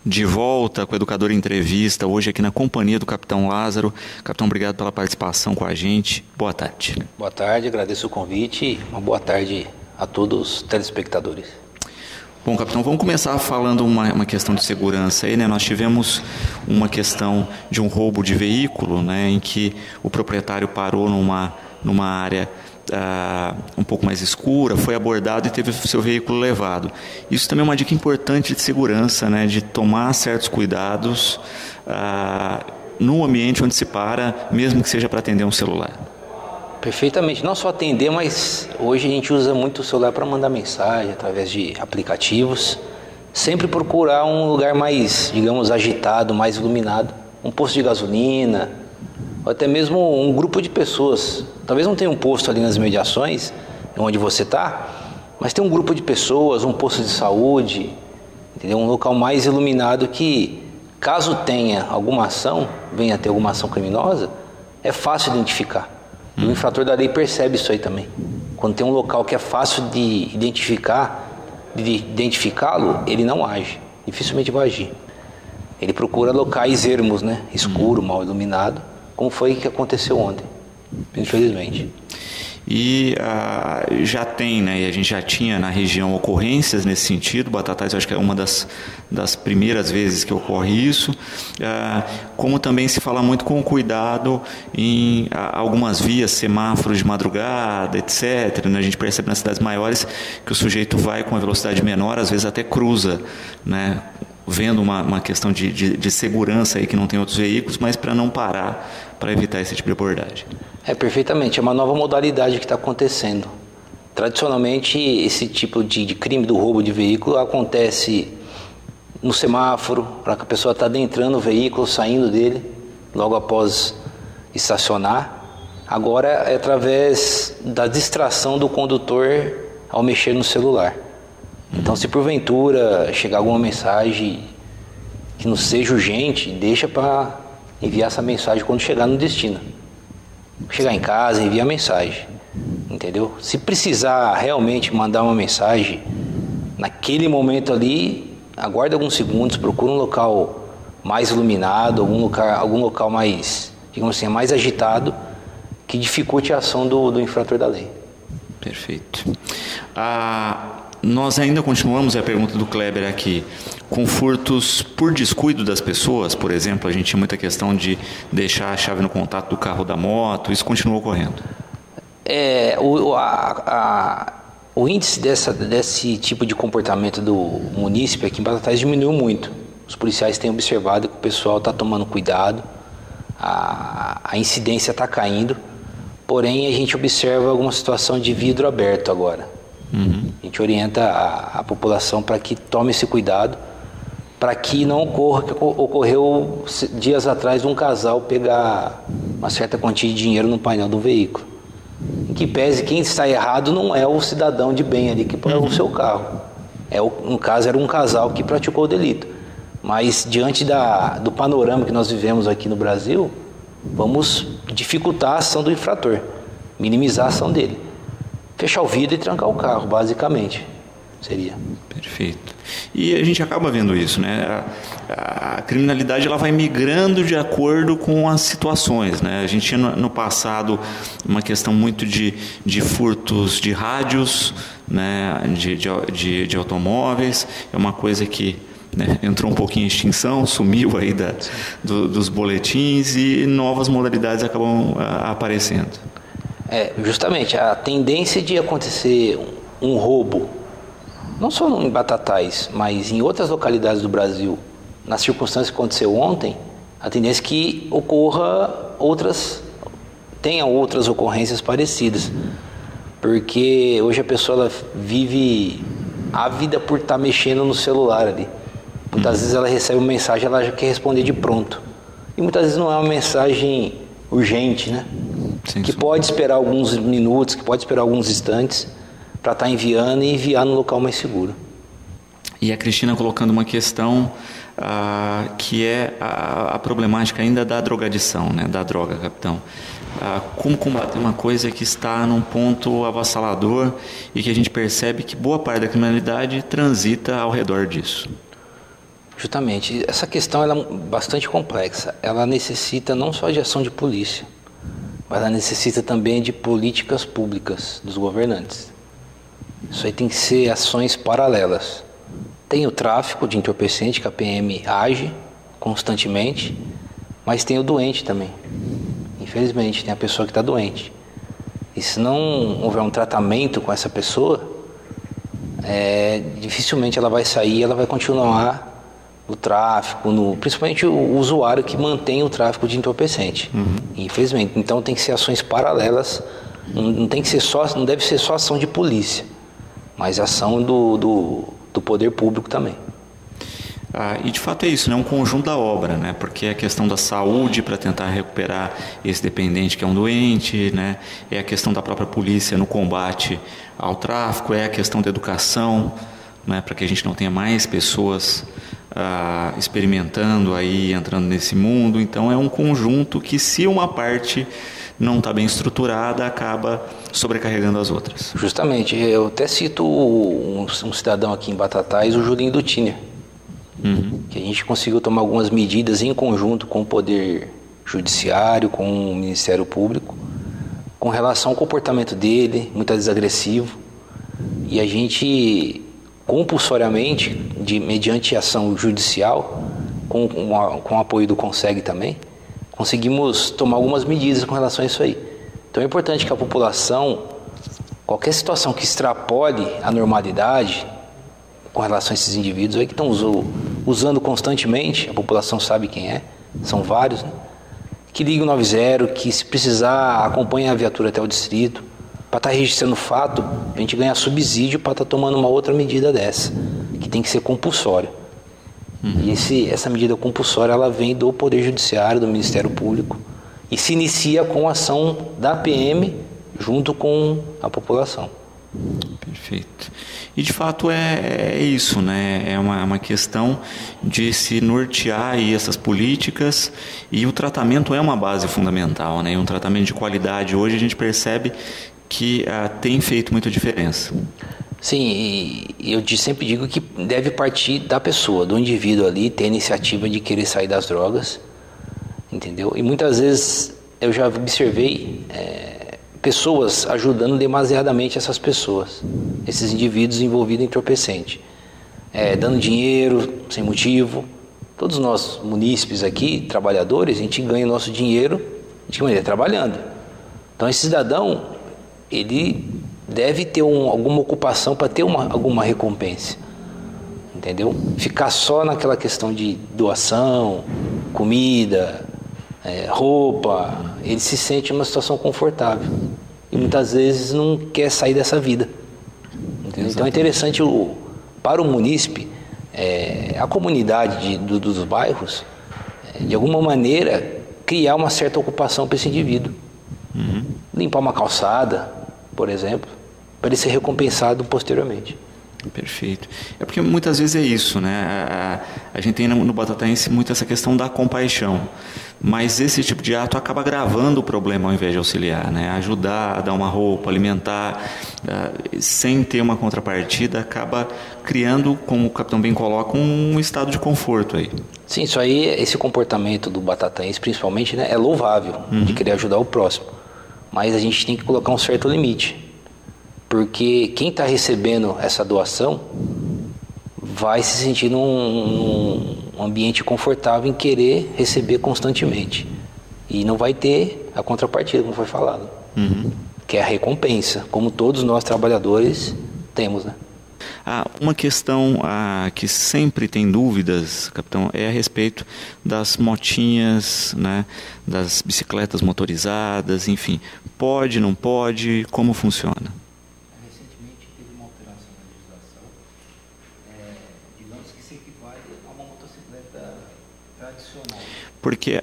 De volta com o Educador em Entrevista, hoje aqui na companhia do Capitão Lázaro. Capitão, obrigado pela participação com a gente. Boa tarde. Boa tarde, agradeço o convite e uma boa tarde a todos os telespectadores. Bom, capitão, vamos começar falando uma questão de segurança aí, né? Nós tivemos uma questão de um roubo de veículo, né, em que o proprietário parou numa área um pouco mais escura, foi abordado e teve o seu veículo levado. Isso também é uma dica importante de segurança, né, de tomar certos cuidados no ambiente onde se para, mesmo que seja para atender um celular. Perfeitamente, não só atender, mas hoje a gente usa muito o celular para mandar mensagem através de aplicativos. Sempre procurar um lugar mais, digamos, agitado, mais iluminado, um posto de gasolina, ou até mesmo um grupo de pessoas. Talvez não tenha um posto ali nas imediações, onde você está, mas tem um grupo de pessoas, um posto de saúde, entendeu? Um local mais iluminado que, caso tenha alguma ação, venha ter alguma ação criminosa, é fácil identificar. E o infrator da lei percebe isso aí também. Quando tem um local que é fácil de identificá-lo, ele não age, dificilmente vai agir. Ele procura locais ermos, né? Escuro, mal iluminado, como foi que aconteceu ontem, infelizmente. E já tem, né, e a gente já tinha na região ocorrências nesse sentido. Batatais, eu acho que é uma das primeiras vezes que ocorre isso, como também se fala muito com cuidado em algumas vias, semáforos de madrugada, etc., né? A gente percebe nas cidades maiores que o sujeito vai com uma velocidade menor, às vezes até cruza, né, vendo uma questão de segurança aí que não tem outros veículos, mas para não parar, para evitar esse tipo de abordagem. Perfeitamente, é uma nova modalidade que está acontecendo. Tradicionalmente, esse tipo de crime do roubo de veículo acontece no semáforo, para que a pessoa está adentrando o veículo, saindo dele, logo após estacionar. Agora é através da distração do condutor ao mexer no celular. Então, se porventura chegar alguma mensagem que não seja urgente, deixa para enviar essa mensagem quando chegar no destino. Chegar em casa, envia a mensagem, entendeu? Se precisar realmente mandar uma mensagem, naquele momento ali, aguarde alguns segundos, procura um local mais iluminado, algum local mais, digamos assim, mais agitado, que dificulte a ação do infrator da lei. Perfeito. Nós ainda continuamos, a pergunta do Kleber aqui, com furtos por descuido das pessoas, por exemplo. A gente tinha muita questão de deixar a chave no contato do carro da moto, isso continua ocorrendo? O índice desse tipo de comportamento do munícipe aqui em Batatais diminuiu muito. Os policiais têm observado que o pessoal está tomando cuidado, a incidência está caindo, porém a gente observa alguma situação de vidro aberto agora. A gente orienta a população para que tome esse cuidado, para que não ocorra o que ocorreu dias atrás, um casal pegar uma certa quantia de dinheiro no painel do veículo. Em que pese quem está errado não é o cidadão de bem ali que pagou o seu carro. No caso, era um casal que praticou o delito. Mas diante do panorama que nós vivemos aqui no Brasil, vamos dificultar a ação do infrator, minimizar a ação dele. Fechar o vidro e trancar o carro, basicamente, seria. Perfeito. E a gente acaba vendo isso, né? A criminalidade ela vai migrando de acordo com as situações, né? A gente tinha no passado uma questão muito de furtos de rádios, né? de automóveis, é uma coisa que, né, entrou um pouquinho em extinção, sumiu aí dos boletins e novas modalidades acabam aparecendo. Justamente, a tendência de acontecer um roubo, não só em Batatais, mas em outras localidades do Brasil, nas circunstâncias que aconteceu ontem, a tendência é que tenha outras ocorrências parecidas. Porque hoje a pessoa vive ávida por estar mexendo no celular ali. Muitas vezes ela recebe uma mensagem, ela já quer responder de pronto. E muitas vezes não é uma mensagem urgente, né? Sim, que pode esperar alguns minutos, que pode esperar alguns instantes para estar enviando e enviar no local mais seguro. E a Cristina colocando uma questão que é a problemática ainda da drogadição, né, da droga, capitão. Como combater uma coisa que está num ponto avassalador e que a gente percebe que boa parte da criminalidade transita ao redor disso? Justamente, essa questão ela é bastante complexa. Ela necessita não só de ação de polícia, mas ela necessita também de políticas públicas dos governantes. Isso aí tem que ser ações paralelas. Tem o tráfico de entorpecente, que a PM age constantemente, mas tem o doente também. Infelizmente, tem a pessoa que está doente. E se não houver um tratamento com essa pessoa, dificilmente ela vai sair, ela vai continuar no tráfico, principalmente o usuário que mantém o tráfico de entorpecente. Infelizmente. Então tem que ser ações paralelas, não deve ser só ação de polícia, mas ação do poder público também. E de fato é isso, né? Um conjunto da obra, né? Porque é a questão da saúde para tentar recuperar esse dependente que é um doente, né? É a questão da própria polícia no combate ao tráfico, é a questão da educação, né? Para que a gente não tenha mais pessoas experimentando aí, entrando nesse mundo. Então é um conjunto que, se uma parte não está bem estruturada, acaba sobrecarregando as outras. Justamente, eu até cito um cidadão aqui em Batatais, o Julinho do Tiner. Que a gente conseguiu tomar algumas medidas em conjunto com o Poder Judiciário, com o Ministério Público, com relação ao comportamento dele, muitas vezes agressivo, e a gente compulsoriamente, mediante ação judicial, com o apoio do CONSEG também, conseguimos tomar algumas medidas com relação a isso aí. Então é importante que a população, qualquer situação que extrapole a normalidade com relação a esses indivíduos aí que estão usando constantemente, a população sabe quem é, são vários, né? Que ligue o 90, que se precisar acompanhe a viatura até o distrito, para estar registrando o fato, a gente ganhar subsídio para estar tomando uma outra medida dessa, que tem que ser compulsória. E essa medida compulsória, ela vem do Poder Judiciário, do Ministério Público, e se inicia com a ação da PM junto com a população. Perfeito. E de fato é isso, né? É uma questão de se nortear aí essas políticas, e o tratamento é uma base fundamental, né? E um tratamento de qualidade hoje a gente percebe que tem feito muita diferença. Sim, e eu sempre digo que deve partir da pessoa, do indivíduo ali, ter a iniciativa de querer sair das drogas, entendeu? E muitas vezes eu já observei pessoas ajudando demasiadamente essas pessoas, esses indivíduos envolvidos em entorpecente, dando dinheiro sem motivo. Todos nós, munícipes aqui, trabalhadores, a gente ganha o nosso dinheiro de que maneira? Trabalhando. Então esse cidadão, ele deve ter alguma ocupação para ter alguma recompensa, entendeu? Ficar só naquela questão de doação, comida, roupa, ele se sente em uma situação confortável e muitas vezes não quer sair dessa vida, entendeu? Então é interessante para o munícipe, a comunidade dos bairros, de alguma maneira criar uma certa ocupação para esse indivíduo. Limpar uma calçada, por exemplo, para ele ser recompensado posteriormente. Perfeito. É porque muitas vezes é isso, né? A gente tem no Batataense muito essa questão da compaixão, mas esse tipo de ato acaba agravando o problema ao invés de auxiliar, né? Ajudar a dar uma roupa, alimentar, sem ter uma contrapartida, acaba criando, como o capitão bem coloca, um estado de conforto aí. Sim, isso aí, esse comportamento do Batataense, principalmente, né, é louvável, de querer ajudar o próximo, mas a gente tem que colocar um certo limite. Porque quem está recebendo essa doação vai se sentir num ambiente confortável em querer receber constantemente. E não vai ter a contrapartida, como foi falado, que é a recompensa, como todos nós trabalhadores temos, né? Uma questão que sempre tem dúvidas, capitão, é a respeito das motinhas, né, das bicicletas motorizadas, enfim. Pode, não pode, como funciona? Porque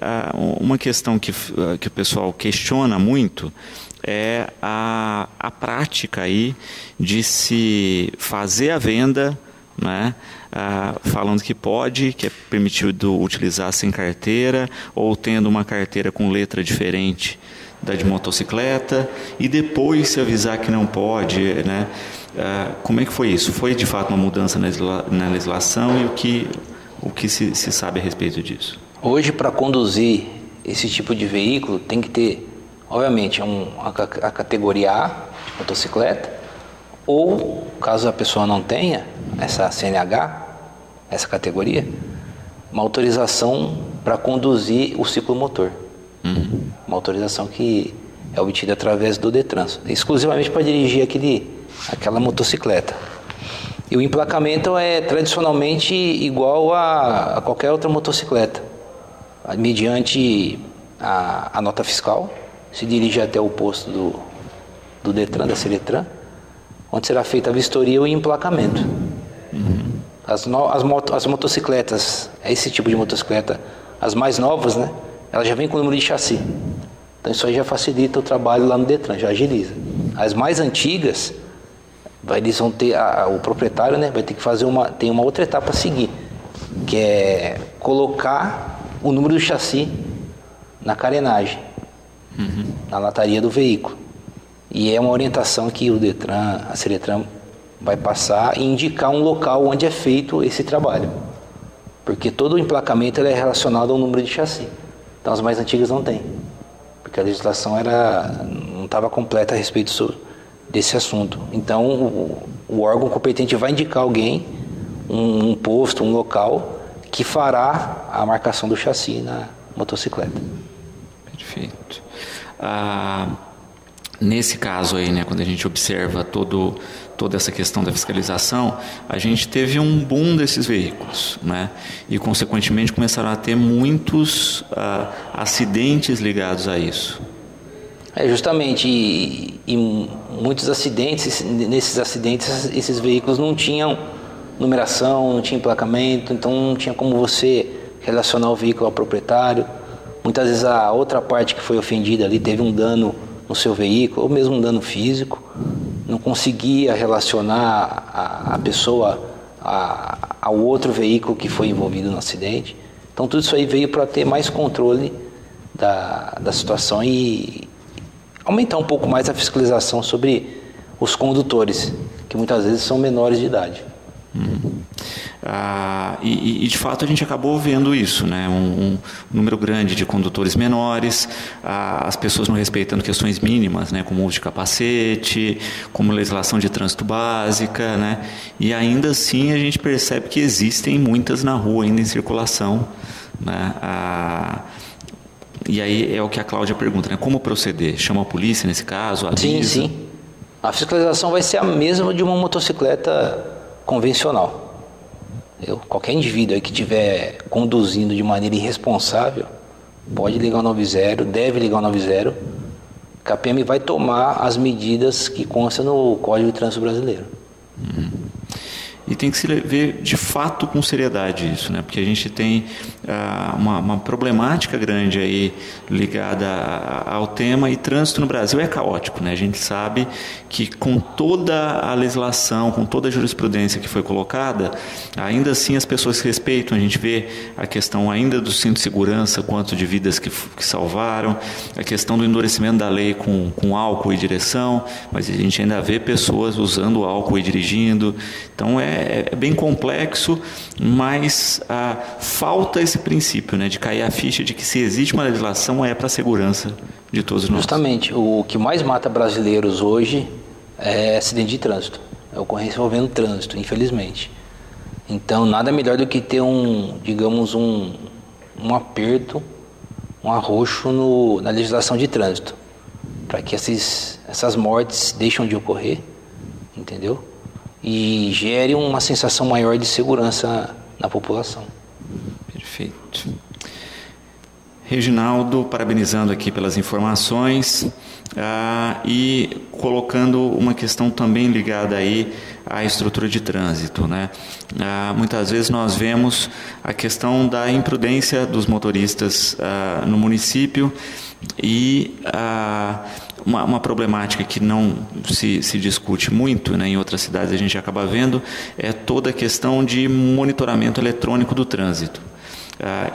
uma questão que o pessoal questiona muito é a prática aí de se fazer a venda, né, falando que pode, que é permitido utilizar sem carteira ou tendo uma carteira com letra diferente da de motocicleta, e depois se avisar que não pode, né? Como é que foi isso? Foi de fato uma mudança na legislação, e o O que se sabe a respeito disso? Hoje, para conduzir esse tipo de veículo, tem que ter, obviamente, a categoria A, motocicleta, ou, caso a pessoa não tenha essa CNH, essa categoria, uma autorização para conduzir o ciclomotor. Uma autorização que é obtida através do Detran, exclusivamente para dirigir aquela motocicleta. E o emplacamento é tradicionalmente igual a qualquer outra motocicleta. Mediante a nota fiscal, se dirige até o posto do Detran, da Seretran, onde será feita a vistoria e o emplacamento. As motocicletas, esse tipo de motocicleta, as mais novas, né, elas já vêm com o número de chassi. Então isso aí já facilita o trabalho lá no Detran, já agiliza. As mais antigas, eles vão ter, o proprietário, né, vai ter que fazer tem uma outra etapa a seguir, que é colocar o número do chassi na carenagem, na lataria do veículo. E é uma orientação que o Detran, a Seretran, vai passar e indicar um local onde é feito esse trabalho. Porque todo o emplacamento é relacionado ao número de chassi. Então as mais antigas não tem. Porque a legislação não estava completa a respeito desse assunto. Então o órgão competente vai indicar alguém, um posto, um local, que fará a marcação do chassi na motocicleta. Perfeito. Nesse caso aí, né, quando a gente observa toda essa questão da fiscalização, a gente teve um boom desses veículos, né, e consequentemente começaram a ter muitos acidentes ligados a isso. Justamente, e muitos acidentes, nesses acidentes esses veículos não tinham numeração, não tinha emplacamento, então não tinha como você relacionar o veículo ao proprietário. Muitas vezes a outra parte que foi ofendida ali teve um dano no seu veículo, ou mesmo um dano físico, não conseguia relacionar a pessoa ao outro veículo que foi envolvido no acidente. Então tudo isso aí veio para ter mais controle da situação e aumentar um pouco mais a fiscalização sobre os condutores, que muitas vezes são menores de idade. E de fato a gente acabou vendo isso, né? Um número grande de condutores menores, as pessoas não respeitando questões mínimas, né? Como uso de capacete, como legislação de trânsito básica, né? E ainda assim a gente percebe que existem muitas na rua ainda em circulação, né? E aí é o que a Cláudia pergunta, né? Como proceder? Chama a polícia nesse caso? Avisa? Sim. A fiscalização vai ser a mesma de uma motocicleta convencional. Qualquer indivíduo aí que estiver conduzindo de maneira irresponsável pode ligar o 90, deve ligar o 90, que a PM vai tomar as medidas que constam no Código de Trânsito Brasileiro. E tem que se ver de fato com seriedade isso, né? Porque a gente tem uma problemática grande aí ligada ao tema, e trânsito no Brasil é caótico, né? A gente sabe que com toda a legislação, com toda a jurisprudência que foi colocada, ainda assim as pessoas se respeitam. A gente vê a questão ainda do cinto de segurança, quanto de vidas que salvaram, a questão do endurecimento da lei com álcool e direção, mas a gente ainda vê pessoas usando álcool e dirigindo. Então é bem complexo, mas falta esse princípio, né, de cair a ficha de que se existe uma legislação é para a segurança de todos nós. Justamente, o que mais mata brasileiros hoje é acidente de trânsito, é ocorrência envolvendo trânsito, infelizmente. Então nada melhor do que ter um aperto, um arroxo na legislação de trânsito, para que essas mortes deixem de ocorrer, entendeu? E gere uma sensação maior de segurança na população. Perfeito. Reginaldo, parabenizando aqui pelas informações e colocando uma questão também ligada aí à estrutura de trânsito, né? Muitas vezes nós vemos a questão da imprudência dos motoristas no município e uma problemática que não se discute muito, né, em outras cidades a gente acaba vendo, é toda a questão de monitoramento eletrônico do trânsito.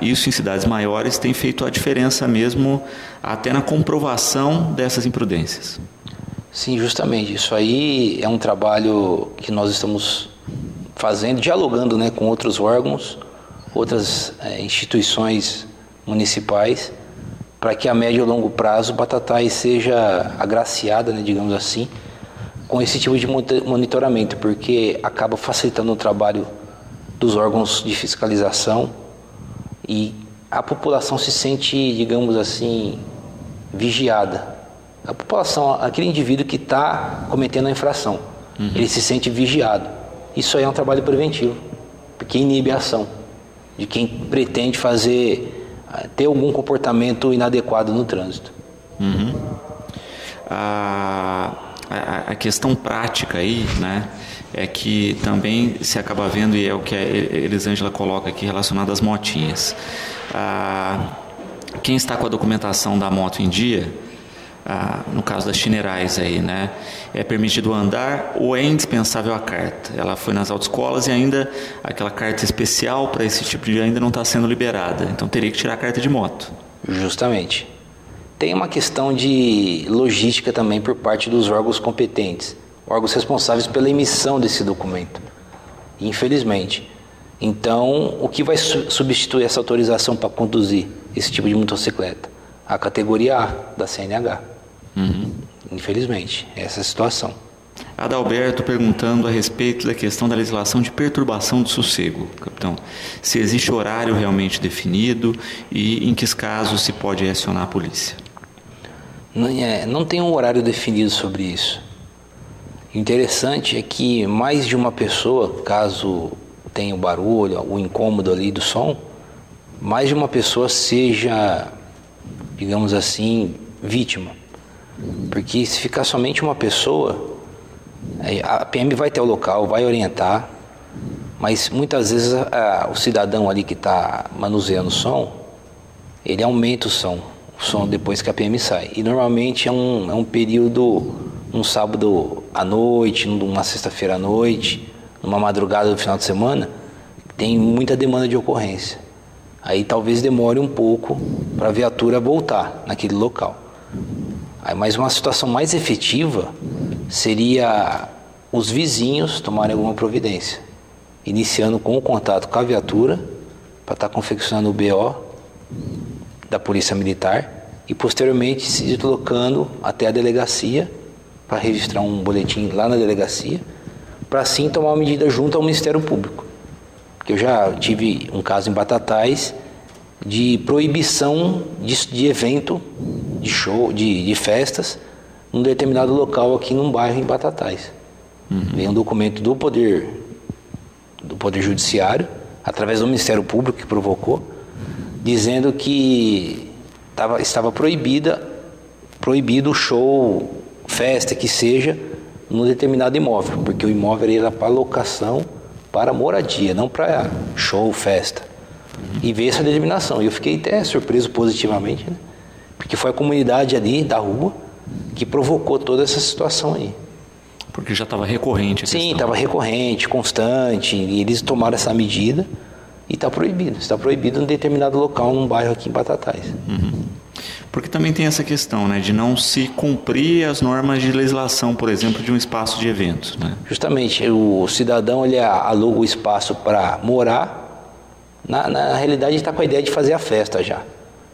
Isso em cidades maiores tem feito a diferença mesmo até na comprovação dessas imprudências. Sim, justamente. Isso aí é um trabalho que nós estamos fazendo, dialogando, né, com outros órgãos, outras instituições municipais, para que a médio e longo prazo Batatais seja agraciada, né, digamos assim, com esse tipo de monitoramento, porque acaba facilitando o trabalho dos órgãos de fiscalização e a população se sente, digamos assim, vigiada. A população, aquele indivíduo que está cometendo a infração, ele se sente vigiado. Isso aí é um trabalho preventivo, porque inibe a ação de quem pretende ter algum comportamento inadequado no trânsito. A questão prática aí, né, é que também se acaba vendo, e é o que a Elisângela coloca aqui relacionado às motinhas. Quem está com a documentação da moto em dia, no caso das Chinerais aí, né, é permitido andar ou é indispensável a carta? Ela foi nas autoescolas e ainda aquela carta especial para esse tipo de ainda não está sendo liberada, então teria que tirar a carta de moto. Justamente. Tem uma questão de logística também por parte dos órgãos competentes, órgãos responsáveis pela emissão desse documento, infelizmente. Então, o que vai substituir essa autorização para conduzir esse tipo de motocicleta? A categoria A da CNH. Infelizmente, essa é a situação. Adalberto perguntando a respeito da questão da legislação de perturbação do sossego, capitão. Se existe horário realmente definido e em que casos se pode acionar a polícia? Não tem um horário definido sobre isso. O interessante é que mais de uma pessoa, caso tenha o barulho, o incômodo ali do som, mais de uma pessoa seja, digamos assim, vítima. Porque se ficar somente uma pessoa, a PM vai até o local, vai orientar, mas muitas vezes o cidadão ali que está manuseando o som, ele aumenta o som depois que a PM sai. E normalmente é um período, um sábado à noite, numa sexta-feira à noite, numa madrugada do final de semana, tem muita demanda de ocorrência. Aí talvez demore um pouco para a viatura voltar naquele local. Mas uma situação mais efetiva seria os vizinhos tomarem alguma providência, iniciando com o contato com a viatura para estar confeccionando o BO da Polícia Militar e posteriormente se deslocando até a delegacia para registrar um boletim lá na delegacia, para assim tomar uma medida junto ao Ministério Público. Porque eu já tive um caso em Batatais de proibição de evento, de show, de festas, num determinado local aqui num bairro em Batatais. Vem um documento do Poder Judiciário, através do Ministério Público que provocou, dizendo que estava proibido o show, festa, que seja, num determinado imóvel, porque o imóvel era para locação, para moradia, não para show, festa. E veio essa determinação. E eu fiquei até surpreso positivamente, né? Porque foi a comunidade ali da rua que provocou toda essa situação aí. Porque já estava recorrente a questão. Sim, estava recorrente, constante, e eles tomaram essa medida e está proibido. Está proibido em determinado local, num bairro aqui em Batatais. Porque também tem essa questão, né, de não se cumprir as normas de legislação, por exemplo, de um espaço de eventos, né? Justamente, o cidadão ele aluga o espaço para morar. Na realidade, ele está com a ideia de fazer a festa já,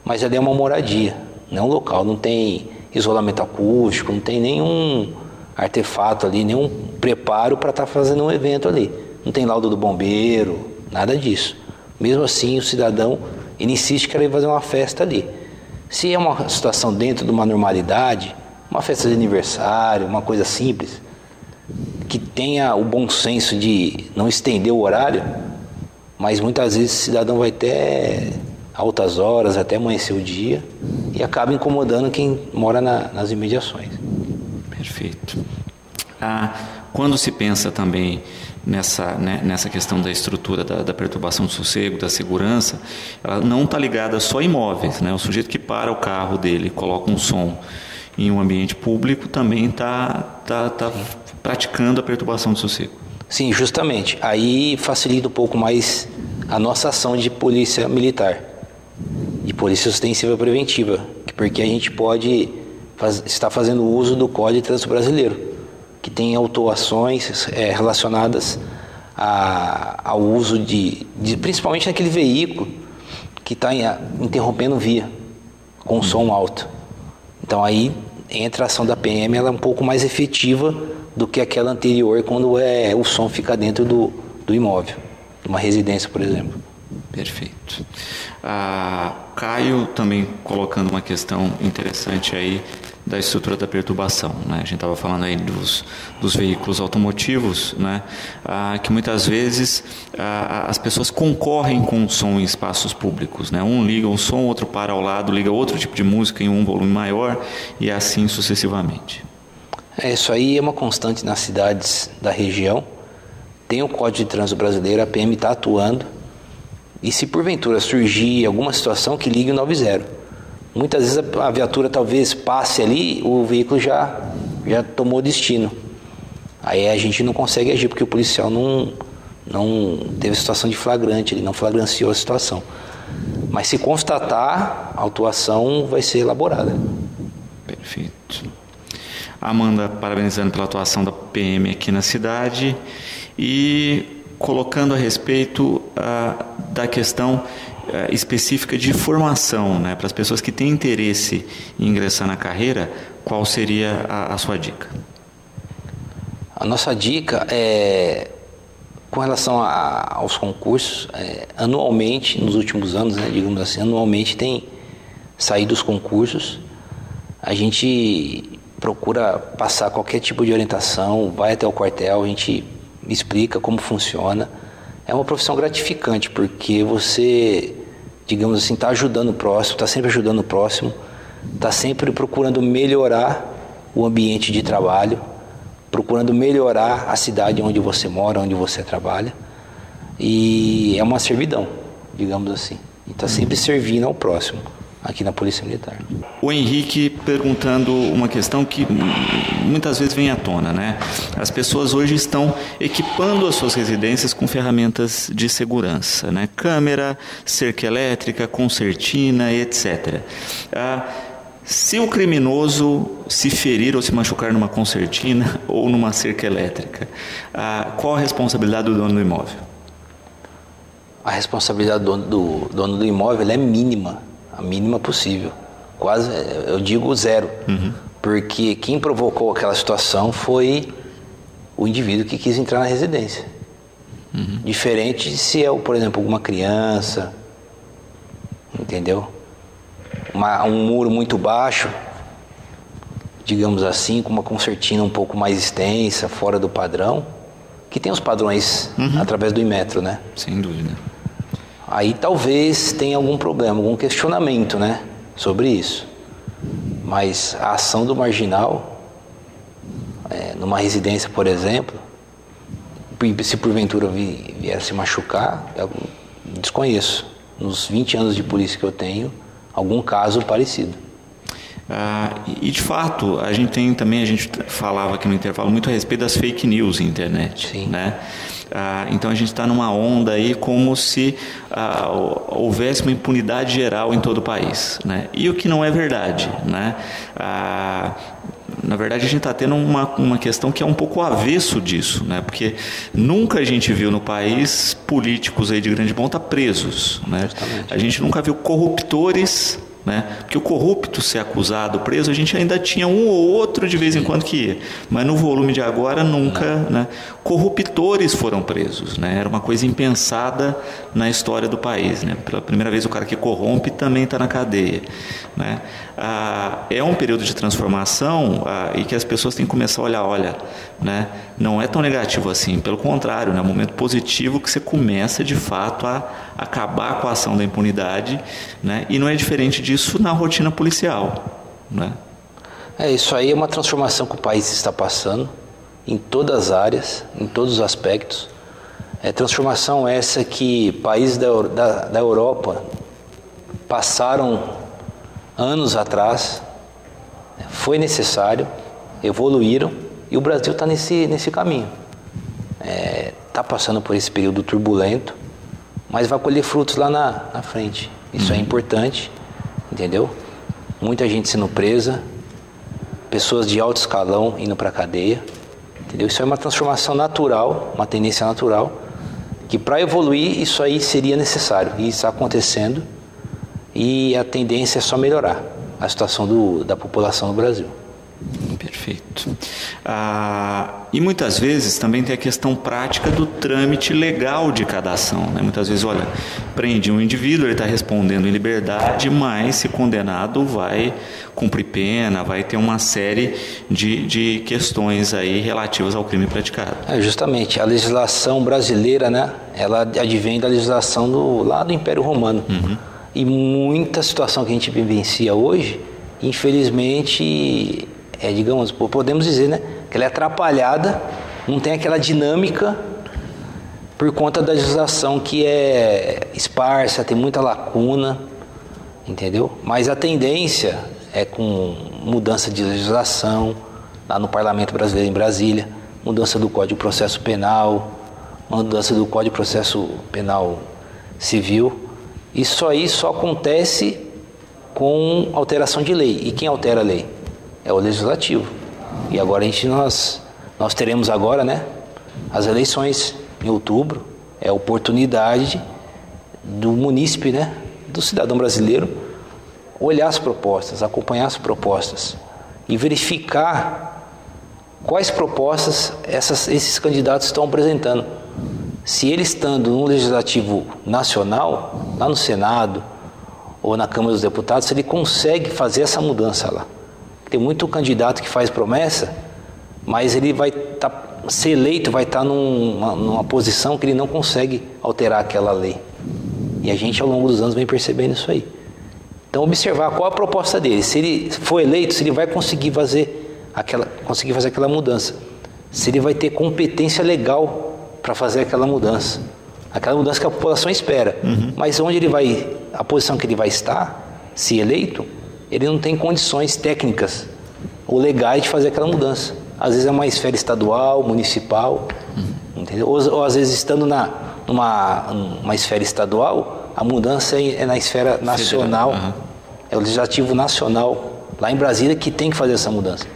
mas ali é uma moradia, não é um local, não tem isolamento acústico, não tem nenhum artefato ali, nenhum preparo para estar fazendo um evento ali. Não tem laudo do bombeiro, nada disso. Mesmo assim, o cidadão ele insiste que quer fazer uma festa ali. Se é uma situação dentro de uma normalidade, uma festa de aniversário, uma coisa simples, que tenha o bom senso de não estender o horário, mas muitas vezes o cidadão vai até altas horas, até amanhecer o dia, e acaba incomodando quem mora nas imediações. Perfeito. Quando se pensa também nessa questão da estrutura da perturbação do sossego, da segurança, ela não está ligada só a imóveis, né? O sujeito que para o carro dele, coloca um som em um ambiente público, também está praticando a perturbação do sossego. Sim, justamente. Aí facilita um pouco mais a nossa ação de polícia militar, de polícia ostensiva preventiva, porque a gente pode estar fazendo uso do Código de Trânsito Brasileiro, que tem autuações relacionadas ao uso principalmente naquele veículo que está interrompendo via com som alto. Então aí entra a ação da PM, ela é um pouco mais efetiva do que aquela anterior, quando o som fica dentro do imóvel, de uma residência, por exemplo. Perfeito. Caio também colocando uma questão interessante aí da estrutura da perturbação, né? A gente estava falando aí dos veículos automotivos, né? Que muitas vezes as pessoas concorrem com o som em espaços públicos, né? Um liga um som, outro para ao lado, liga outro tipo de música em um volume maior e assim sucessivamente. Isso aí é uma constante nas cidades da região. Tem o Código de Trânsito Brasileiro, a PM está atuando, e se porventura surgir alguma situação, que ligue o 90. Muitas vezes a viatura talvez passe ali, o veículo já tomou destino. Aí a gente não consegue agir, porque o policial não teve situação de flagrante, ele não flagranciou a situação. Mas se constatar, a autuação vai ser elaborada. Perfeito. Amanda, parabenizando pela atuação da PM aqui na cidade e colocando a respeito da questão específica de formação, né, para as pessoas que têm interesse em ingressar na carreira, qual seria a sua dica? A nossa dica é com relação aos concursos, anualmente, nos últimos anos, né, digamos assim, anualmente tem saído os concursos. A gente procura passar qualquer tipo de orientação, vai até o quartel, a gente explica como funciona. É uma profissão gratificante, porque você, digamos assim, está ajudando o próximo, está sempre ajudando o próximo, está sempre procurando melhorar o ambiente de trabalho, procurando melhorar a cidade onde você mora, onde você trabalha. E é uma servidão, digamos assim. E está sempre servindo ao próximo aqui na Polícia Militar. O Henrique perguntando uma questão que muitas vezes vem à tona, né? As pessoas hoje estão equipando as suas residências com ferramentas de segurança, né? Câmera, cerca elétrica, concertina, etc. Se o criminoso se ferir ou se machucar numa concertina ou numa cerca elétrica, qual a responsabilidade do dono do imóvel? A responsabilidade do dono do imóvel é mínima. A mínima possível, quase, eu digo zero, porque quem provocou aquela situação foi o indivíduo que quis entrar na residência. Diferente se é, por exemplo, alguma criança, entendeu? Um muro muito baixo, digamos assim, com uma concertina um pouco mais extensa, fora do padrão, que tem os padrões através do Inmetro, né? Sem dúvida. Aí talvez tenha algum problema, algum questionamento, né, sobre isso. Mas a ação do marginal, numa residência, por exemplo, se porventura vier a se machucar, eu desconheço, nos 20 anos de polícia que eu tenho, algum caso parecido. E de fato, a gente falava aqui no intervalo muito a respeito das fake news na internet. Sim. Né? Então a gente está numa onda aí como se houvesse uma impunidade geral em todo o país, né? E o que não é verdade, né? Na verdade a gente está tendo uma questão que é um pouco o avesso disso, né? Porque nunca a gente viu no país políticos aí de grande monta presos, né? A gente nunca viu corruptores, né? Porque o corrupto ser acusado, preso, a gente ainda tinha um ou outro de vez em quando que ia, mas no volume de agora nunca, né? Corruptores foram presos, né? Era uma coisa impensada na história do país, né? Pela primeira vez o cara que corrompe também está na cadeia, né? É um período de transformação e que as pessoas têm que começar a olhar, né? Não é tão negativo assim, pelo contrário, né? É um momento positivo que você começa de fato a acabar com a ação da impunidade, né? E não é diferente disso na rotina policial, né? Isso aí é uma transformação que o país está passando em todas as áreas, em todos os aspectos. Transformação essa que países da Europa passaram anos atrás, foi necessário, evoluíram, e o Brasil está nesse caminho. Está passando por esse período turbulento, mas vai colher frutos lá na frente. Isso é importante, entendeu? Muita gente sendo presa, pessoas de alto escalão indo para a cadeia, entendeu? Isso é uma transformação natural, uma tendência natural, que para evoluir isso aí seria necessário, e está acontecendo, e a tendência é só melhorar a situação da população no Brasil. Perfeito. E muitas vezes também tem a questão prática do trâmite legal de cada ação, né? Muitas vezes, olha, prende um indivíduo, ele está respondendo em liberdade, mas se condenado vai cumprir pena, vai ter uma série de questões aí relativas ao crime praticado. Justamente, a legislação brasileira, né, ela advém da legislação lá do Império Romano. E muita situação que a gente vivencia hoje, infelizmente, digamos, podemos dizer, né, que ela é atrapalhada, não tem aquela dinâmica por conta da legislação que é esparsa, tem muita lacuna, entendeu? Mas a tendência é com mudança de legislação, lá no Parlamento Brasileiro em Brasília, mudança do Código de Processo Penal, mudança do Código de Processo Penal Civil. Isso aí só acontece com alteração de lei. E quem altera a lei? É o Legislativo. E agora nós teremos agora, né, as eleições em outubro. É a oportunidade do munícipe, né, do cidadão brasileiro, olhar as propostas, acompanhar as propostas e verificar quais propostas esses candidatos estão apresentando. Se ele estando no Legislativo Nacional, lá no Senado ou na Câmara dos Deputados, ele consegue fazer essa mudança lá. Tem muito candidato que faz promessa, mas ele vai ser eleito, vai estar numa posição que ele não consegue alterar aquela lei. E a gente, ao longo dos anos, vem percebendo isso aí. Então, observar qual a proposta dele. Se ele for eleito, se ele vai conseguir fazer aquela mudança. Se ele vai ter competência legal para fazer aquela mudança que a população espera. Mas a posição que ele vai estar, se eleito, ele não tem condições técnicas ou legais de fazer aquela mudança. Às vezes é uma esfera estadual, municipal, entendeu? Ou às vezes estando numa esfera estadual, a mudança é na esfera nacional, é o Legislativo Nacional, lá em Brasília, que tem que fazer essa mudança.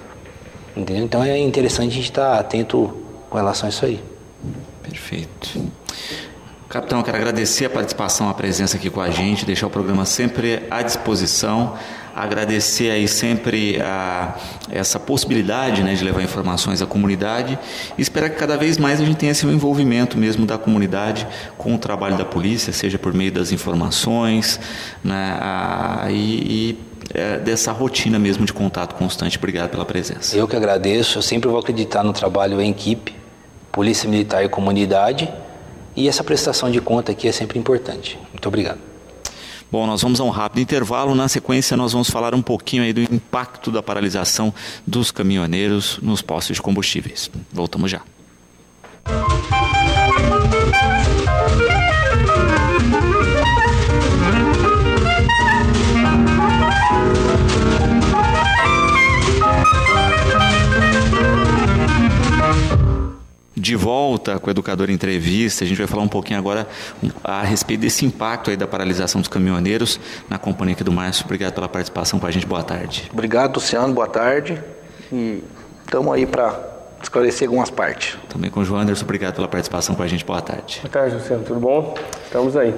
Entendeu? Então é interessante a gente estar atento com relação a isso aí. Perfeito. Capitão, eu quero agradecer a participação, a presença aqui com a gente, deixar o programa sempre à disposição, agradecer aí sempre essa possibilidade, né, de levar informações à comunidade e esperar que cada vez mais a gente tenha esse envolvimento mesmo da comunidade com o trabalho da polícia, seja por meio das informações, né, dessa rotina mesmo de contato constante. Obrigado pela presença. Eu que agradeço, eu sempre vou acreditar no trabalho em equipe, Polícia Militar e comunidade, e essa prestação de conta aqui é sempre importante. Muito obrigado. Bom, nós vamos a um rápido intervalo. Na sequência, nós vamos falar um pouquinho aí do impacto da paralisação dos caminhoneiros nos postos de combustíveis. Voltamos já. De volta com o Educador Entrevista, a gente vai falar um pouquinho agora a respeito desse impacto aí da paralisação dos caminhoneiros, na companhia aqui do Márcio. Obrigado pela participação com a gente, boa tarde. Obrigado, Luciano, boa tarde, e estamos aí para esclarecer algumas partes. Também com o João Anderson, obrigado pela participação com a gente, boa tarde. Boa tarde, Luciano, tudo bom? Estamos aí.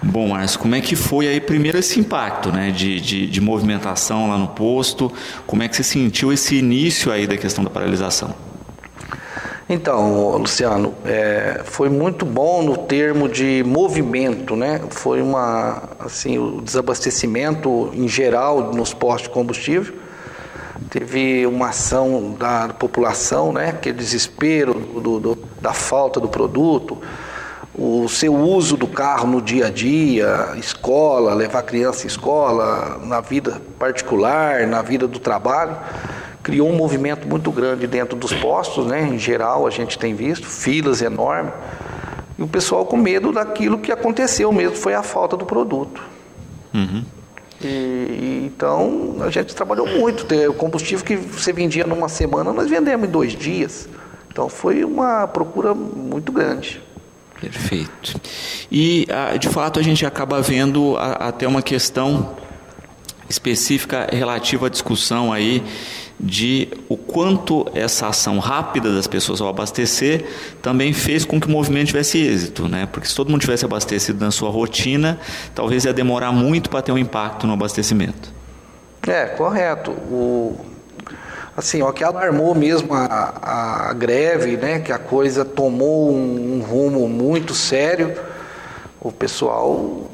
Bom, Márcio, como é que foi aí primeiro esse impacto, né, de movimentação lá no posto? Como é que você sentiu esse início aí da questão da paralisação? Então, Luciano, foi muito bom no termo de movimento, né? Foi o desabastecimento em geral nos postos de combustível. Teve uma ação da população, né? Aquele desespero da falta do produto, o seu uso do carro no dia a dia, escola, levar a criança à escola, na vida particular, na vida do trabalho. Criou um movimento muito grande dentro dos postos, né? Em geral, a gente tem visto filas enormes. E o pessoal com medo daquilo que aconteceu mesmo, foi a falta do produto. Então, a gente trabalhou muito. O combustível que você vendia numa semana, nós vendemos em 2 dias. Então, foi uma procura muito grande. Perfeito. E, de fato, a gente acaba vendo até uma questão específica relativa à discussão aí de o quanto essa ação rápida das pessoas ao abastecer também fez com que o movimento tivesse êxito, né? Porque se todo mundo tivesse abastecido na sua rotina, talvez ia demorar muito para ter um impacto no abastecimento. Correto. Assim, o que alarmou mesmo a greve, né? Que a coisa tomou um rumo muito sério, o pessoal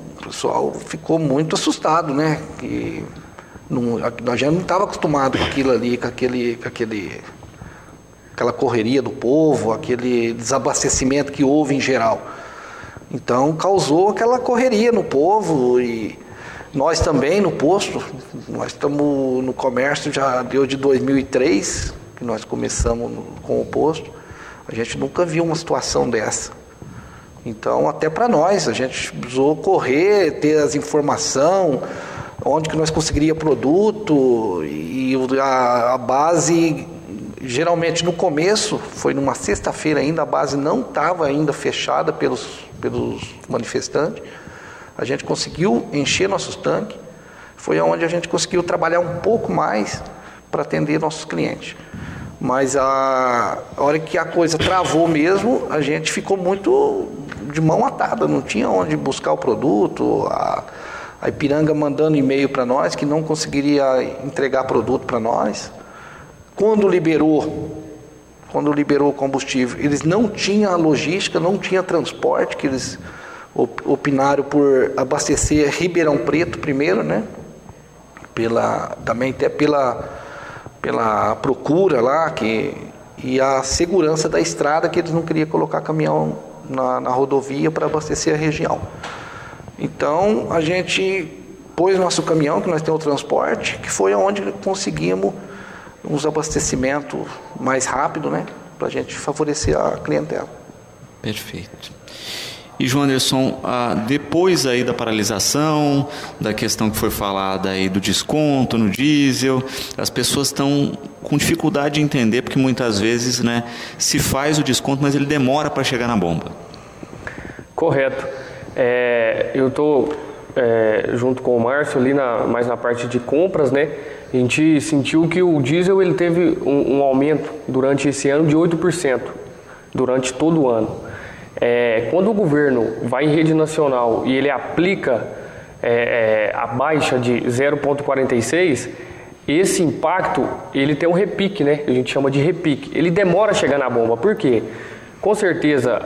ficou muito assustado, né? Que nós já não estávamos acostumados com aquilo ali, com aquela correria do povo, aquele desabastecimento que houve em geral. Então causou aquela correria no povo, e nós também no posto, nós estamos no comércio já desde 2003, que nós começamos com o posto, a gente nunca viu uma situação dessa. Então até para nós, a gente precisou correr, ter as informações, onde que nós conseguiria produto, e a base, geralmente no começo, foi numa sexta-feira ainda, a base não estava ainda fechada pelos manifestantes, a gente conseguiu encher nossos tanques, foi onde a gente conseguiu trabalhar um pouco mais para atender nossos clientes. Mas a hora que a coisa travou mesmo, a gente ficou muito de mão atada, não tinha onde buscar o produto, a Ipiranga mandando e-mail para nós que não conseguiria entregar produto para nós. Quando liberou o combustível, eles não tinham a logística, não tinha transporte, que eles opinaram por abastecer Ribeirão Preto primeiro, né? Também até pela procura lá, e a segurança da estrada, que eles não queriam colocar caminhão na rodovia para abastecer a região. Então a gente pôs nosso caminhão, que nós temos o transporte, que foi onde conseguimos uns abastecimentos mais rápido, né, para a gente favorecer a clientela. Perfeito. E João Anderson, depois aí da paralisação, da questão que foi falada aí do desconto no diesel, as pessoas estão com dificuldade de entender, porque muitas vezes, né, se faz o desconto, mas ele demora para chegar na bomba. Correto. Eu estou junto com o Márcio ali mais na parte de compras, né? A gente sentiu que o diesel ele teve um aumento durante esse ano de 8%, durante todo o ano. Quando o governo vai em rede nacional e ele aplica a baixa de 0,46, esse impacto ele tem um repique, né? A gente chama de repique. Ele demora a chegar na bomba. Por quê? Com certeza,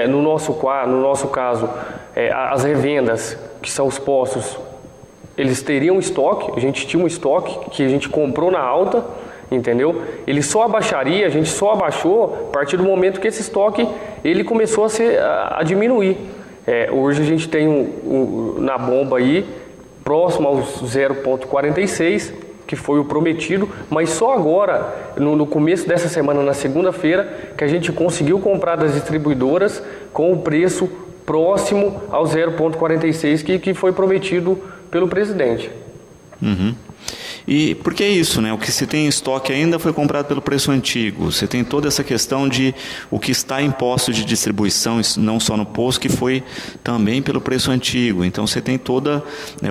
no nosso caso, as revendas, que são os postos, eles teriam estoque, a gente tinha um estoque que a gente comprou na alta, entendeu? Ele só abaixaria, a gente só abaixou a partir do momento que esse estoque ele começou a diminuir. Hoje a gente tem na bomba aí, próximo aos 0,46, que foi o prometido, mas só agora, no começo dessa semana, na segunda-feira, que a gente conseguiu comprar das distribuidoras com o preço próximo ao 0,46 que foi prometido pelo presidente. Uhum. E por que isso, né? O que se tem em estoque ainda foi comprado pelo preço antigo. Você tem toda essa questão de o que está em posto de distribuição, não só no posto, que foi também pelo preço antigo. Então você tem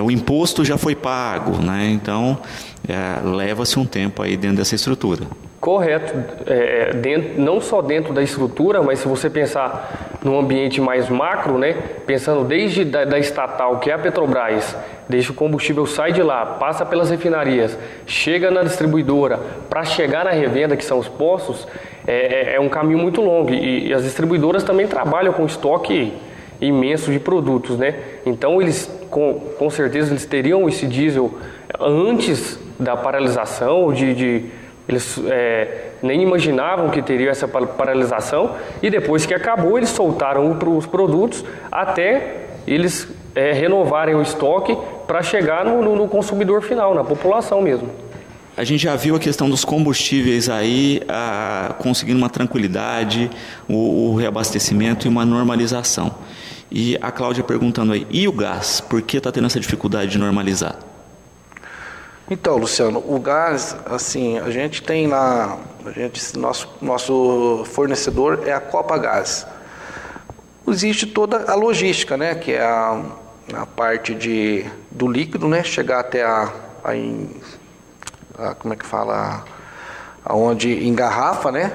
o imposto já foi pago, né? Então leva-se um tempo aí dentro dessa estrutura. Correto. Não só dentro da estrutura, mas se você pensar num ambiente mais macro, né? Pensando desde da estatal, que é a Petrobras, desde o combustível sai de lá, passa pelas refinarias, chega na distribuidora, para chegar na revenda, que são os postos, é um caminho muito longo. E as distribuidoras também trabalham com estoque imenso de produtos, né? Então eles, com certeza, eles teriam esse diesel antes da paralisação, eles nem imaginavam que teria essa paralisação, e depois que acabou, eles soltaram os produtos até eles renovarem o estoque para chegar no consumidor final, na população mesmo. A gente já viu a questão dos combustíveis aí conseguindo uma tranquilidade, o reabastecimento e uma normalização. E a Cláudia perguntando aí, e o gás? Por que está tendo essa dificuldade de normalizar? Então, Luciano, o gás, assim, a gente tem nosso fornecedor é a Copagás. Existe toda a logística, né, que é a parte do líquido, né, chegar até como é que fala, onde engarrafa, né?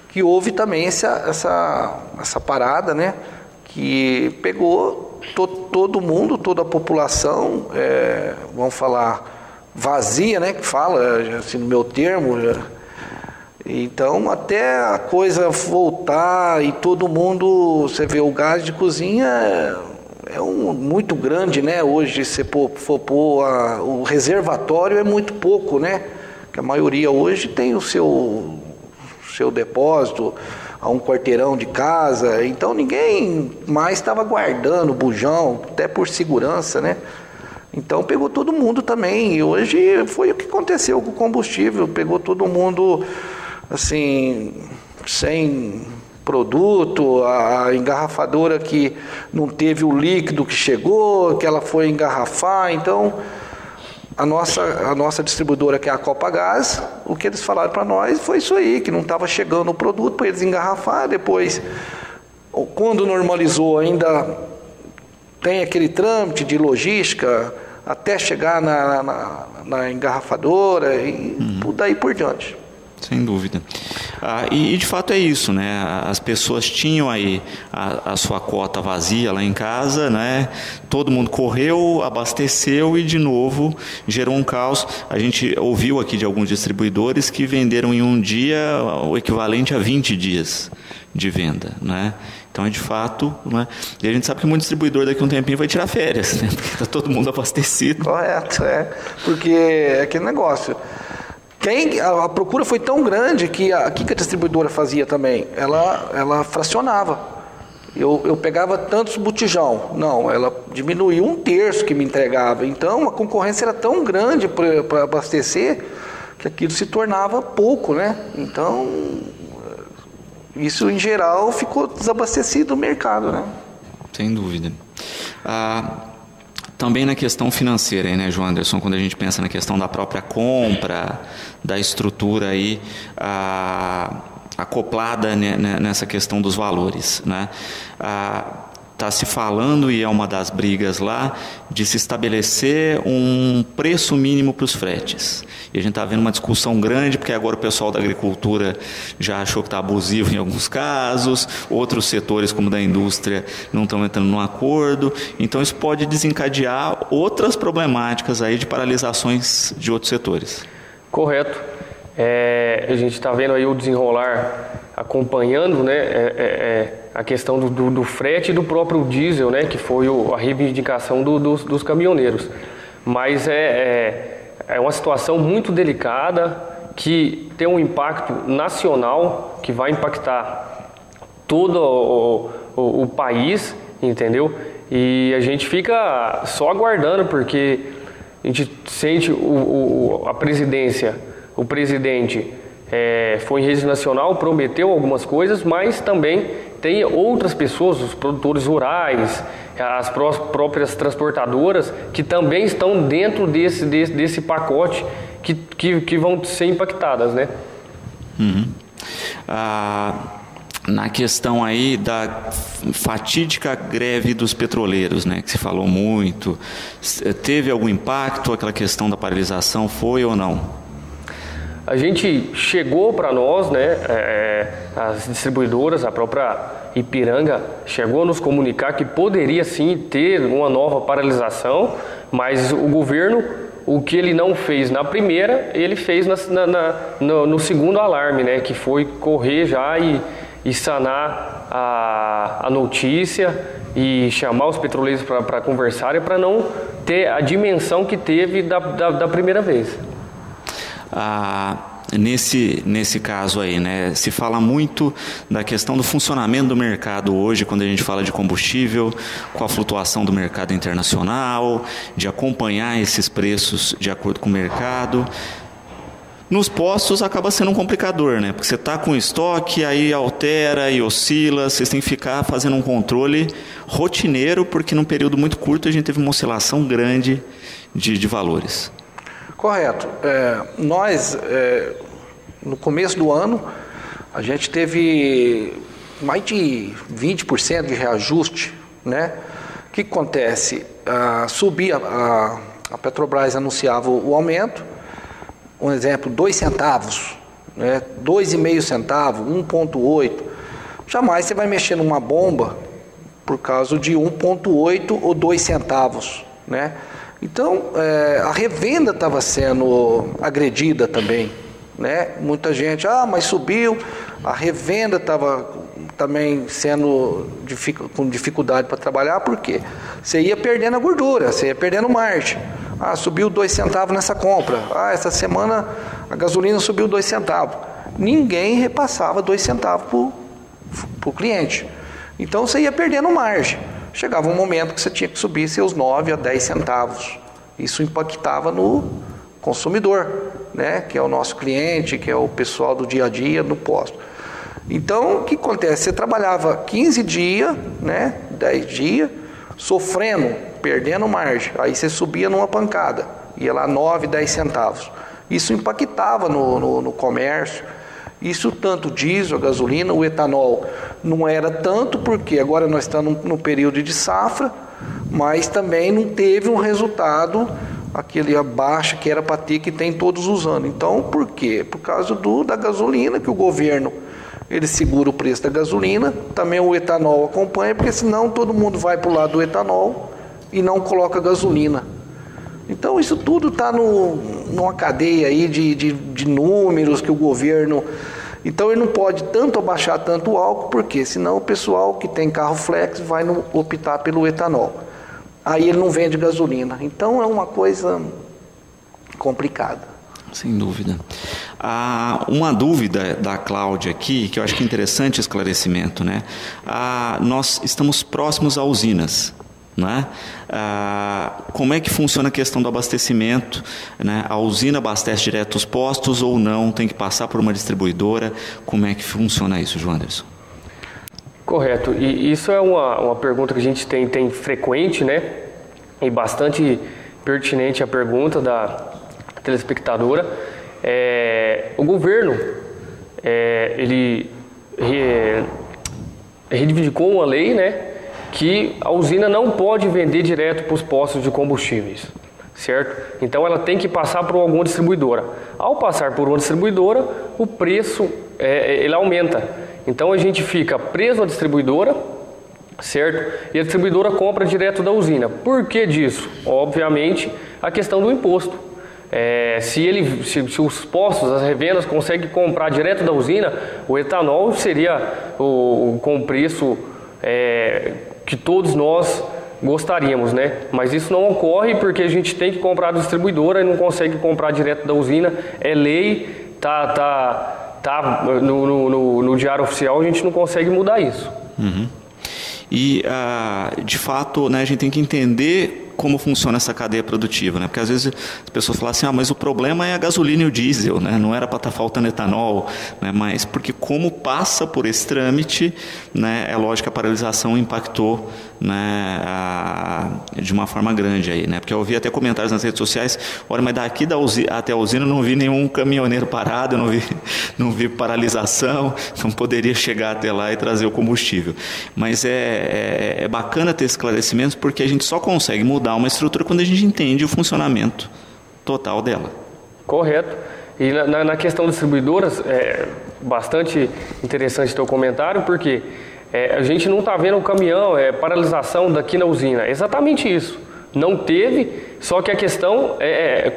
Que houve também essa parada, né? Que pegou todo mundo, toda a população, vamos falar, vazia, né? Que fala, assim, no meu termo. Então, até a coisa voltar e todo mundo, você vê, o gás de cozinha muito grande, né? Hoje, se for pôr o reservatório é muito pouco, né? Que a maioria hoje tem o seu depósito a um quarteirão de casa, então ninguém mais estava guardando bujão, até por segurança, né? Então pegou todo mundo também, e hoje foi o que aconteceu com o combustível, pegou todo mundo assim, sem produto, a engarrafadora que não teve o líquido que chegou, que ela foi engarrafar, então a nossa distribuidora, que é a Copagaz, o que eles falaram para nós foi isso aí, que não estava chegando o produto para eles engarrafar. Depois, quando normalizou, ainda tem aquele trâmite de logística até chegar na engarrafadora e tudo aí por diante. Sem dúvida. E de fato é isso, né? As pessoas tinham aí a sua cota vazia lá em casa, né? Todo mundo correu, abasteceu e de novo gerou um caos. A gente ouviu aqui de alguns distribuidores que venderam em um dia o equivalente a 20 dias de venda, né? Então, de fato, né? E a gente sabe que muito distribuidor daqui a um tempinho vai tirar férias, né? Porque está todo mundo abastecido. Correto, porque é aquele negócio. A procura foi tão grande que a distribuidora fazia também? Ela fracionava. Eu pegava tantos botijão. Não, ela diminuiu 1/3 que me entregava. Então, a concorrência era tão grande para abastecer que aquilo se tornava pouco, né? Então, isso em geral ficou desabastecido o mercado, né? Sem dúvida. Também na questão financeira, né, João Anderson, quando a gente pensa na questão da própria compra, da estrutura aí acoplada nessa questão dos valores, né? Está se falando, e é uma das brigas lá, de se estabelecer um preço mínimo para os fretes. E a gente está vendo uma discussão grande, porque agora o pessoal da agricultura já achou que está abusivo em alguns casos, outros setores, como da indústria, não estão entrando num acordo. Então, isso pode desencadear outras problemáticas aí de paralisações de outros setores. Correto. A gente está vendo aí o desenrolar, acompanhando, né, a questão do frete e do próprio diesel, né, que foi a reivindicação dos caminhoneiros. Mas é uma situação muito delicada, que tem um impacto nacional, que vai impactar todo o país, entendeu? E a gente fica só aguardando, porque a gente sente a presidência, o presidente foi em rede nacional, prometeu algumas coisas, mas também tem outras pessoas, os produtores rurais, as próprias transportadoras, que também estão dentro desse pacote que vão ser impactadas, né? Uhum. Na questão aí da fatídica greve dos petroleiros, né, que se falou muito, teve algum impacto? Aquela questão da paralisação foi ou não? A gente chegou para nós, né, as distribuidoras, a própria Ipiranga chegou a nos comunicar que poderia sim ter uma nova paralisação, mas o governo, o que ele não fez na primeira, ele fez no segundo alarme, né, que foi correr já e sanar a notícia e chamar os petroleiros para conversarem, para não ter a dimensão que teve da primeira vez. Nesse caso aí, né, se fala muito da questão do funcionamento do mercado hoje, quando a gente fala de combustível, com a flutuação do mercado internacional, de acompanhar esses preços de acordo com o mercado. Nos postos acaba sendo um complicador, né? Porque você está com estoque, aí altera e oscila, vocês têm que ficar fazendo um controle rotineiro, porque num período muito curto a gente teve uma oscilação grande de valores. Correto. Nós, no começo do ano, a gente teve mais de 20% de reajuste, né? O que acontece? Subia, a Petrobras anunciava o aumento, um exemplo, 2 centavos, né, 2,5 centavos, 1,8, jamais você vai mexer numa bomba por causa de 1,8 ou 2 centavos, né? Então, a revenda estava sendo agredida também, né? Muita gente, mas subiu, a revenda estava também sendo com dificuldade para trabalhar, por quê? Você ia perdendo a gordura, você ia perdendo margem. Subiu 2 centavos nessa compra. Essa semana a gasolina subiu 2 centavos. Ninguém repassava 2 centavos para o cliente. Então você ia perdendo margem. Chegava um momento que você tinha que subir seus 9 a 10 centavos. Isso impactava no consumidor, né? Que é o nosso cliente, que é o pessoal do dia a dia no posto. Então, o que acontece? Você trabalhava 15 dias, né? 10 dias, sofrendo, perdendo margem. Aí você subia numa pancada, ia lá 9, 10 centavos. Isso impactava no comércio. Isso tanto o diesel, a gasolina, o etanol. Não era tanto porque agora nós estamos no período de safra, mas também não teve um resultado, aquele abaixo que era para ter, que tem todos os anos. Então, por quê? Por causa da gasolina, que o governo ele segura o preço da gasolina, também o etanol acompanha, porque senão todo mundo vai para o lado do etanol e não coloca gasolina. Então isso tudo está numa cadeia aí de números que o governo... Então ele não pode tanto abaixar tanto o álcool, porque senão o pessoal que tem carro flex vai optar pelo etanol. Aí ele não vende gasolina. Então é uma coisa complicada. Sem dúvida. Uma dúvida da Cláudia aqui, que eu acho que é interessante o esclarecimento, né? Nós estamos próximos a usinas, né? Como é que funciona a questão do abastecimento, né? A usina abastece direto os postos ou não? Tem que passar por uma distribuidora? Como é que funciona isso, João Anderson? Correto. E isso é uma pergunta que a gente tem frequente, né? E bastante pertinente a pergunta da telespectadora. O governo ele reivindicou uma lei, né, que a usina não pode vender direto para os postos de combustíveis, certo? Então ela tem que passar por alguma distribuidora. Ao passar por uma distribuidora, o preço ele aumenta. Então a gente fica preso à distribuidora, certo? E a distribuidora compra direto da usina. Por que disso? Obviamente a questão do imposto. Se os postos, as revendas conseguem comprar direto da usina, o etanol seria com preço que todos nós gostaríamos, né? Mas isso não ocorre porque a gente tem que comprar da distribuidora e não consegue comprar direto da usina. É lei, tá no diário oficial, a gente não consegue mudar isso. Uhum. E, de fato, né, a gente tem que entender como funciona essa cadeia produtiva, né? Porque às vezes as pessoas falam assim, mas o problema é a gasolina e o diesel, né? Não era para estar faltando etanol, né? Mas porque como passa por esse trâmite, né? É lógico que a paralisação impactou, né? De uma forma grande aí, né? Porque eu ouvi até comentários nas redes sociais, olha, mas daqui até a usina eu não vi nenhum caminhoneiro parado, eu não vi paralisação, não poderia chegar até lá e trazer o combustível. Mas é bacana ter esclarecimentos, porque a gente só consegue mudar uma estrutura quando a gente entende o funcionamento total dela. Correto. E na questão das distribuidoras, é bastante interessante o teu comentário, porque a gente não está vendo o caminhão, paralisação daqui na usina. É exatamente isso. Não teve, só que a questão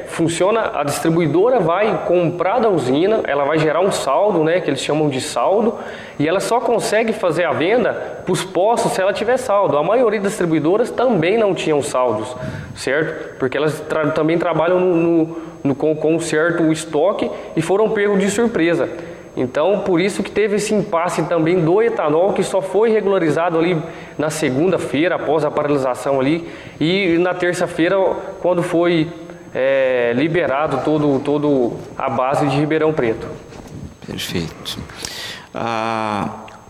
funciona, a distribuidora vai comprar da usina, ela vai gerar um saldo, né, que eles chamam de saldo, e ela só consegue fazer a venda para os postos se ela tiver saldo. A maioria das distribuidoras também não tinham saldos, certo? Porque elas também trabalham com um certo estoque e foram pegos de surpresa. Então, por isso que teve esse impasse também do etanol, que só foi regularizado ali na segunda-feira, após a paralisação ali, e na terça-feira, quando foi liberado todo a base de Ribeirão Preto. Perfeito.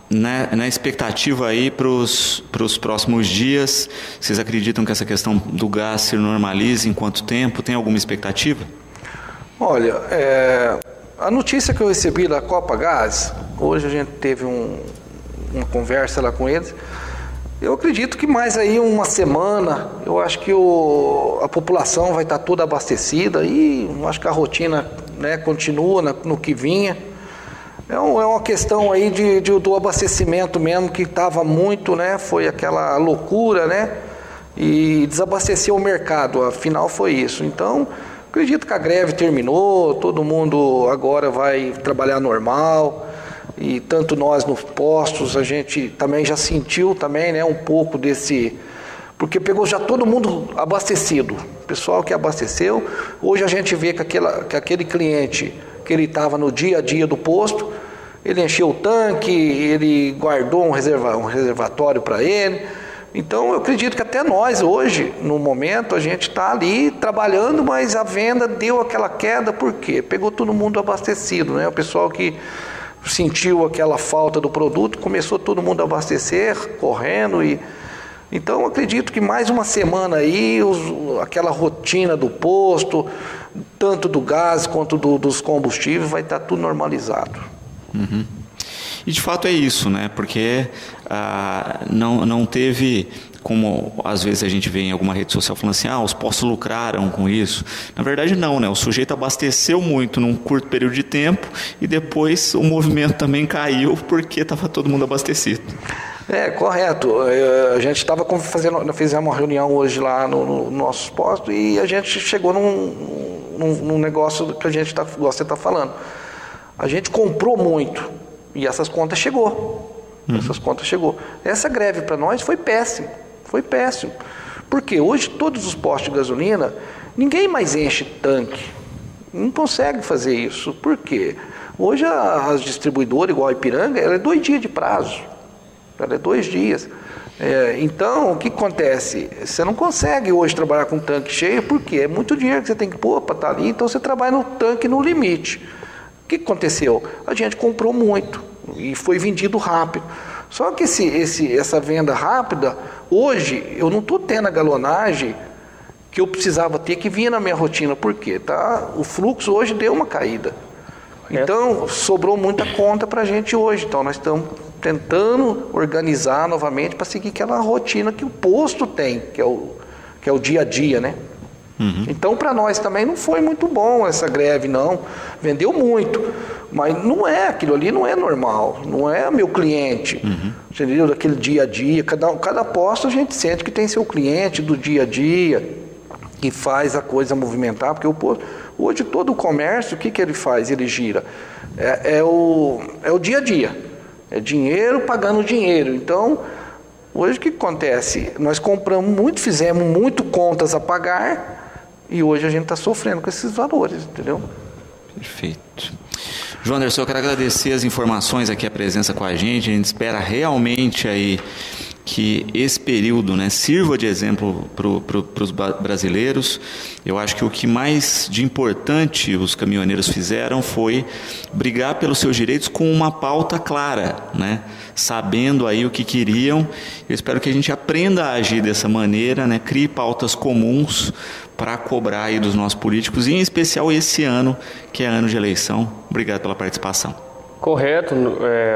Na expectativa aí para os próximos dias, vocês acreditam que essa questão do gás se normalize em quanto tempo? Tem alguma expectativa? Olha, a notícia que eu recebi da Copagaz, hoje a gente teve uma conversa lá com eles, eu acredito que mais aí uma semana, eu acho que a população vai estar toda abastecida e eu acho que a rotina, né, continua no que vinha. É uma questão aí do abastecimento mesmo, que estava muito, né? Foi aquela loucura, né? E desabasteceu o mercado, afinal foi isso. Então, acredito que a greve terminou, todo mundo agora vai trabalhar normal. E tanto nós nos postos, a gente também já sentiu também, né, um pouco desse... Porque pegou já todo mundo abastecido, o pessoal que abasteceu. Hoje a gente vê que aquele cliente que ele estava no dia a dia do posto, ele encheu o tanque, ele guardou um reservatório para ele. Então eu acredito que até nós hoje, no momento, a gente está ali trabalhando, mas a venda deu aquela queda, por quê? Pegou todo mundo abastecido, né? O pessoal que sentiu aquela falta do produto, começou todo mundo a abastecer, correndo e... Então eu acredito que mais uma semana aí, aquela rotina do posto, tanto do gás quanto dos combustíveis, vai estar tudo normalizado. Uhum. E de fato é isso, né? Porque não teve, como às vezes a gente vê em alguma rede social falando assim, os postos lucraram com isso. Na verdade não, né? O sujeito abasteceu muito num curto período de tempo e depois o movimento também caiu porque estava todo mundo abastecido. Correto. A gente estava fizemos uma reunião hoje lá no nosso posto e a gente chegou num negócio que você está falando. A gente comprou muito e essas contas chegou. Essa greve para nós foi péssimo. Porque hoje todos os postos de gasolina, ninguém mais enche tanque. Não consegue fazer isso. Por quê? Hoje as distribuidoras, igual a Ipiranga, ela é 2 dias de prazo. Ela é 2 dias. Então, o que acontece? Você não consegue hoje trabalhar com tanque cheio, porque é muito dinheiro que você tem que pôr para estar ali, então você trabalha no tanque no limite. O que aconteceu? A gente comprou muito e foi vendido rápido. Só que essa venda rápida, hoje, eu não estou tendo a galonagem que eu precisava ter, que vinha na minha rotina. Por quê? O fluxo hoje deu uma caída. Então, sobrou muita conta para a gente hoje. Então, nós estamos tentando organizar novamente para seguir aquela rotina que o posto tem, que é o dia a dia, né? Uhum. Então, para nós também não foi muito bom essa greve, não. Vendeu muito, mas não é, aquilo ali não é normal, não é meu cliente, entendeu? Daquele dia a dia, cada posto a gente sente que tem seu cliente do dia a dia, que faz a coisa movimentar, porque o posto, hoje todo o comércio, o que ele faz? Ele gira. É o dia a dia, é dinheiro pagando dinheiro. Então, hoje o que acontece? Nós compramos muito, fizemos muito contas a pagar, e hoje a gente está sofrendo com esses valores, entendeu? Perfeito. João Anderson, eu quero agradecer as informações aqui, a presença com a gente espera realmente aí que esse período, né, sirva de exemplo para os brasileiros. Eu acho que o que mais de importante os caminhoneiros fizeram foi brigar pelos seus direitos com uma pauta clara, né, sabendo aí o que queriam. Eu espero que a gente aprenda a agir dessa maneira, né, crie pautas comuns para cobrar aí dos nossos políticos, e em especial esse ano, que é ano de eleição. Obrigado pela participação. Correto,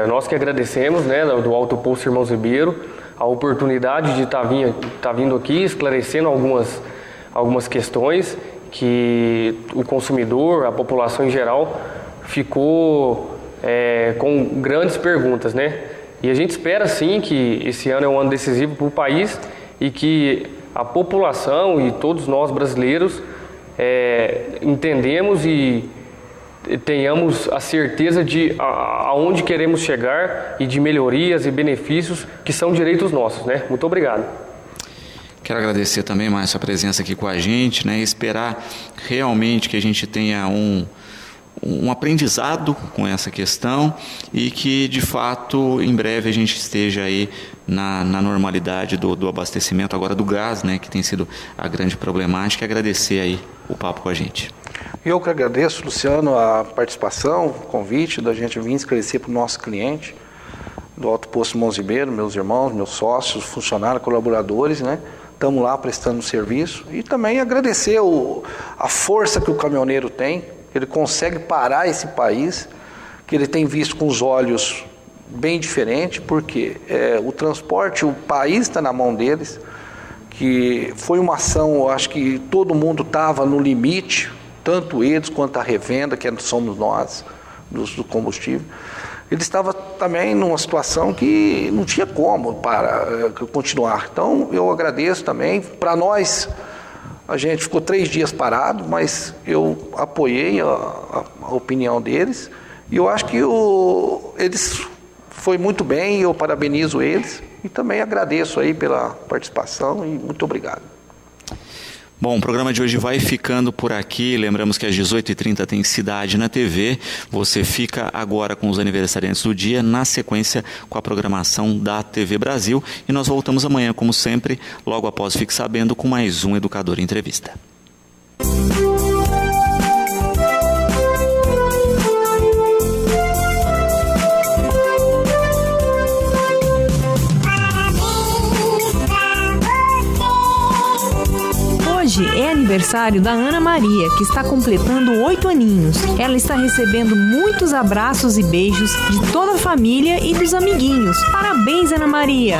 nós que agradecemos, né, do Alto Posto Irmãos Ribeiro, a oportunidade de estar vindo aqui esclarecendo algumas questões que o consumidor, a população em geral, ficou com grandes perguntas, né? E a gente espera sim que esse ano é um ano decisivo para o país e que a população e todos nós brasileiros entendemos e tenhamos a certeza de aonde queremos chegar e de melhorias e benefícios que são direitos nossos, né? Muito obrigado. Quero agradecer também, Márcio, a presença aqui com a gente, né? Esperar realmente que a gente tenha um aprendizado com essa questão e que, de fato, em breve a gente esteja aí na normalidade do abastecimento agora do gás, né? Que tem sido a grande problemática. E agradecer aí o papo com a gente. Eu que agradeço, Luciano, a participação, o convite da gente vir esclarecer para o nosso cliente do Alto Posto Irmãos Ribeiro, meus irmãos, meus sócios, funcionários, colaboradores, né? Estamos lá prestando serviço e também agradecer a força que o caminhoneiro tem, que ele consegue parar esse país, que ele tem visto com os olhos bem diferentes, porque o transporte, o país está na mão deles, que foi uma ação, eu acho que todo mundo estava no limite, tanto eles quanto a revenda, que somos nós, do combustível. ele estava também numa situação que não tinha como para continuar. Então, eu agradeço também. Para nós, a gente ficou 3 dias parado, mas eu apoiei a opinião deles. E eu acho que eles foi muito bem, eu parabenizo eles e também agradeço aí pela participação e muito obrigado. Bom, o programa de hoje vai ficando por aqui. Lembramos que às 18h30 tem Cidade na TV. Você fica agora com os aniversariantes do dia, na sequência com a programação da TV Brasil. E nós voltamos amanhã, como sempre, logo após Fique Sabendo, com mais um Educador em Entrevista. Hoje é aniversário da Ana Maria, que está completando 8 aninhos. Ela está recebendo muitos abraços e beijos de toda a família e dos amiguinhos. Parabéns, Ana Maria!